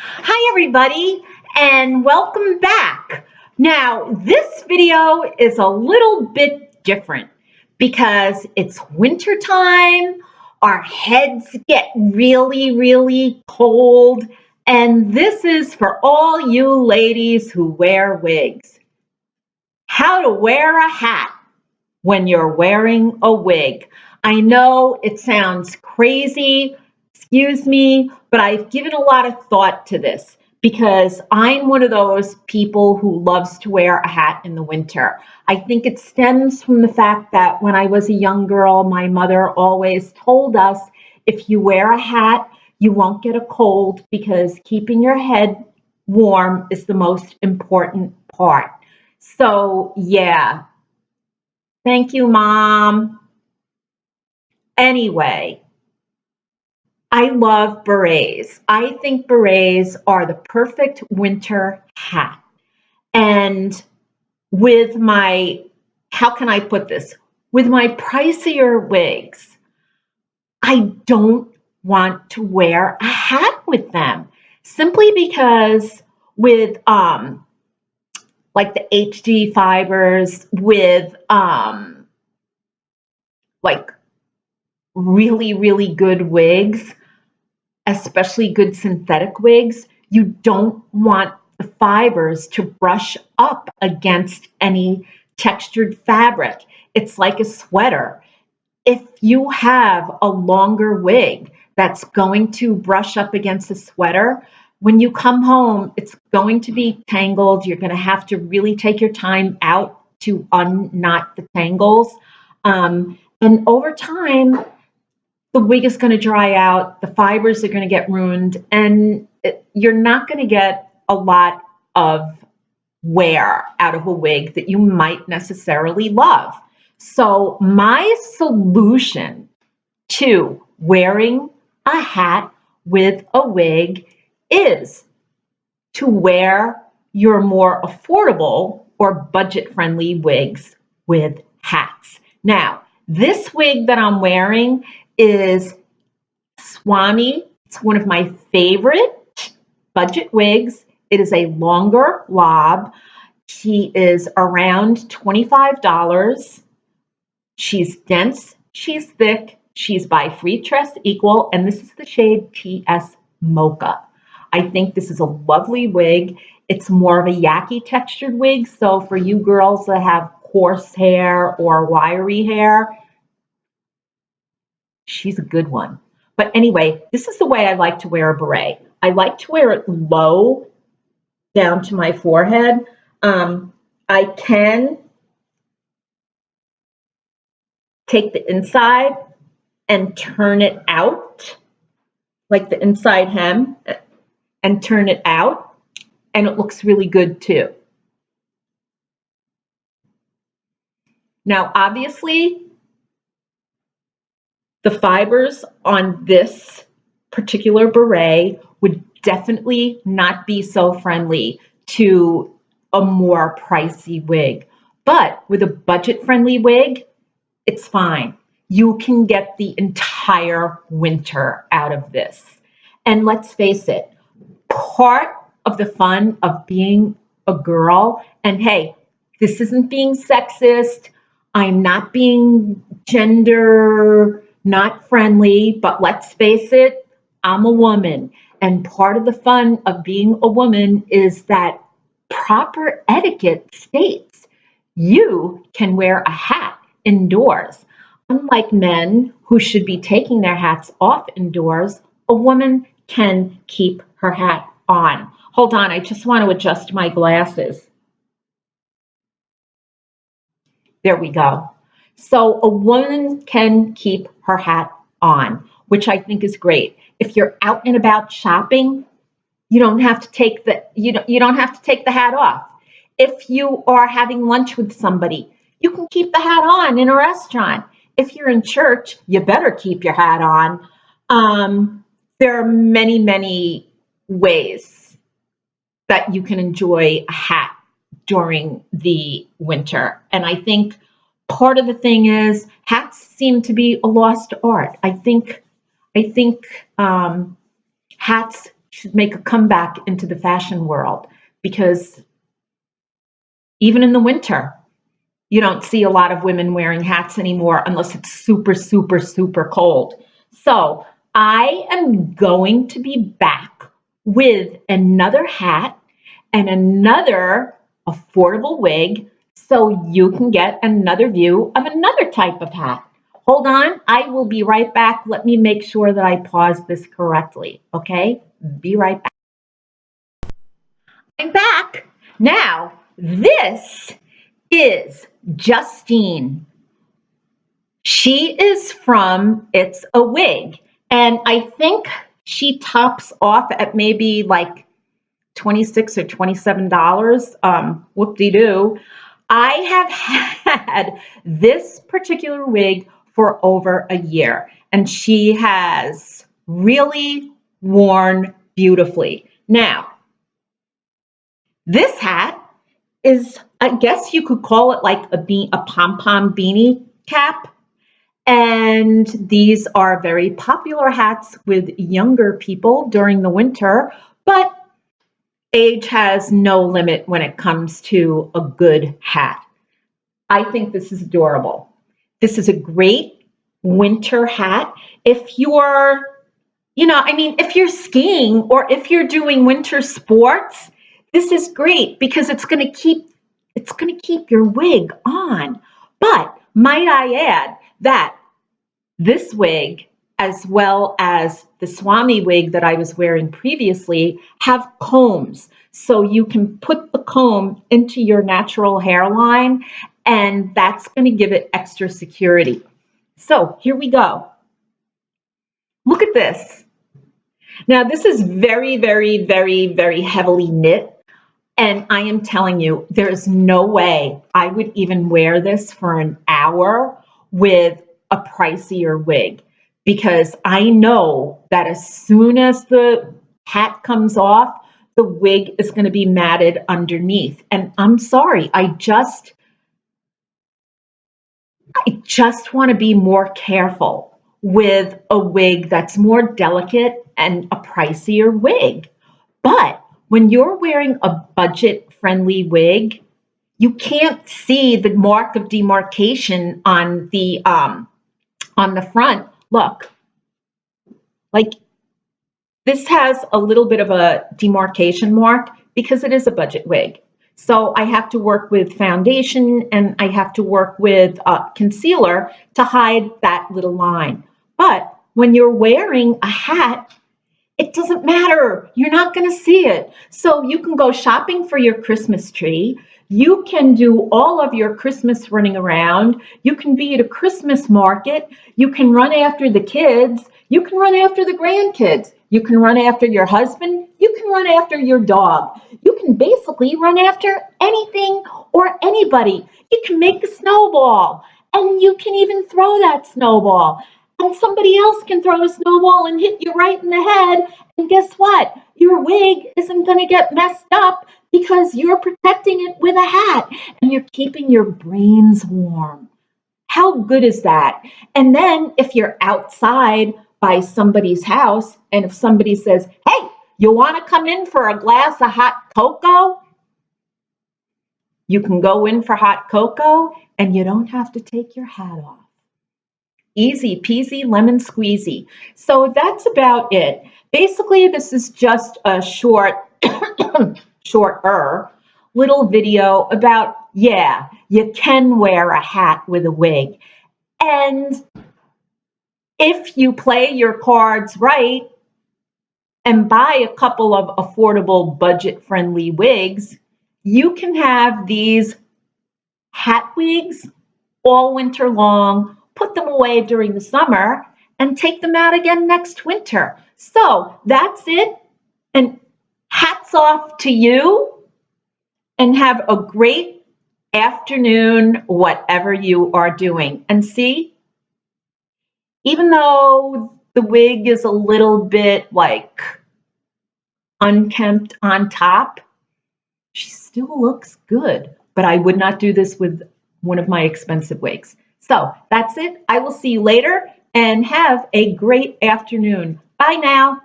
Hi everybody and welcome back. Now this video is a little bit different because it's winter time, our heads get really cold, and this is for all you ladies who wear wigs. How to wear a hat when you're wearing a wig. I know it sounds crazy, excuse me, but I've given a lot of thought to this because I'm one of those people who loves to wear a hat in the winter. I think it stems from the fact that when I was a young girl, my mother always told us if you wear a hat, you won't get a cold because keeping your head warm is the most important part. So, yeah, thank you, Mom. Anyway, I love berets. I think berets are the perfect winter hat. And with my, how can I put this? With my pricier wigs, I don't want to wear a hat with them simply because with like the HD fibers, with like really good wigs, especially good synthetic wigs, you don't want the fibers to brush up against any textured fabric. It's like a sweater. If you have a longer wig that's going to brush up against a sweater, when you come home, it's going to be tangled. You're going to have to really take your time out to unknot the tangles. And over time, the wig is going to dry out, the fibers are going to get ruined, and you're not going to get a lot of wear out of a wig that you might necessarily love. So my solution to wearing a hat with a wig is to wear your more affordable or budget-friendly wigs with hats. Now, this wig that I'm wearing is Swami. It's one of my favorite budget wigs. It is a longer lob. She is around $25. She's dense, she's thick, she's by Freetress Equal, and this is the shade TS Mocha. I think this is a lovely wig. It's more of a yaki textured wig, so for you girls that have coarse hair or wiry hair, she's a good one. But anyway, this is the way I like to wear a beret. I like to wear it low down to my forehead. I can take the inside and turn it out, like the inside hem, and turn it out, and it looks really good too. Now, obviously, the fibers on this particular beret would definitely not be so friendly to a more pricey wig. But with a budget-friendly wig, it's fine. You can get the entire winter out of this. And let's face it, part of the fun of being a girl, and hey, this isn't being sexist, I'm not being gender not friendly, but let's face it, I'm a woman. And part of the fun of being a woman is that proper etiquette states you can wear a hat indoors. Unlike men who should be taking their hats off indoors, a woman can keep her hat on. Hold on, I just want to adjust my glasses. There we go. So a woman can keep her hat on, which I think is great. If you're out and about shopping, you don't have to take the hat off. If you are having lunch with somebody, you can keep the hat on in a restaurant. If you're in church, you better keep your hat on. There are many ways that you can enjoy a hat during the winter. And I think part of the thing is hats seem to be a lost art. I think hats should make a comeback into the fashion world, because even in the winter, you don't see a lot of women wearing hats anymore unless it's super, super, super cold. So I am going to be back with another hat and another affordable wig so you can get another view of another type of hat. Hold on, I will be right back. Let me make sure that I pause this correctly, okay? Be right back. I'm back. Now, this is Justine. She is from It's a Wig, and I think she tops off at maybe like $26 or $27. Whoop-de-doo. I have had this particular wig for over a year, and she has really worn beautifully. Now, this hat is, I guess you could call it like a pom-pom beanie cap. And these are very popular hats with younger people during the winter, but age has no limit when it comes to a good hat. I think this is adorable. This is a great winter hat. If you're, if you're skiing or if you're doing winter sports, this is great because it's going to keep your wig on. But might I add that this wig, as well as the Swami wig that I was wearing previously, have combs. So you can put the comb into your natural hairline, and that's going to give it extra security. So here we go. Look at this. Now, this is very, very, very, very heavily knit. And I am telling you, there is no way I would even wear this for an hour with a pricier wig, because I know that as soon as the hat comes off, the wig is going to be matted underneath. And I'm sorry, I just want to be more careful with a wig that's more delicate and a pricier wig. But when you're wearing a budget-friendly wig, you can't see the mark of demarcation on the front. Look, like this has a little bit of a demarcation mark because it is a budget wig. So I have to work with foundation and I have to work with concealer to hide that little line. But when you're wearing a hat, it doesn't matter. You're not going to see it. So you can go shopping for your Christmas tree. You can do all of your Christmas running around. You can be at a Christmas market. You can run after the kids. You can run after the grandkids. You can run after your husband. You can run after your dog. You can basically run after anything or anybody. You can make a snowball, and you can even throw that snowball. And somebody else can throw a snowball and hit you right in the head. And guess what? Your wig isn't going to get messed up because you're protecting it with a hat and you're keeping your brains warm. How good is that? And then if you're outside by somebody's house and if somebody says, hey, you want to come in for a glass of hot cocoa? You can go in for hot cocoa and you don't have to take your hat off. Easy peasy lemon squeezy. So that's about it. Basically, this is just a shorter little video about, yeah, you can wear a hat with a wig. And if you play your cards right and buy a couple of affordable budget-friendly wigs, you can have these hat wigs all winter long, put them away during the summer, and take them out again next winter. So that's it. And hats off to you, and have a great afternoon, whatever you are doing. And see, even though the wig is a little bit like unkempt on top, she still looks good. But I would not do this with one of my expensive wigs. So that's it. I will see you later and have a great afternoon. Bye now.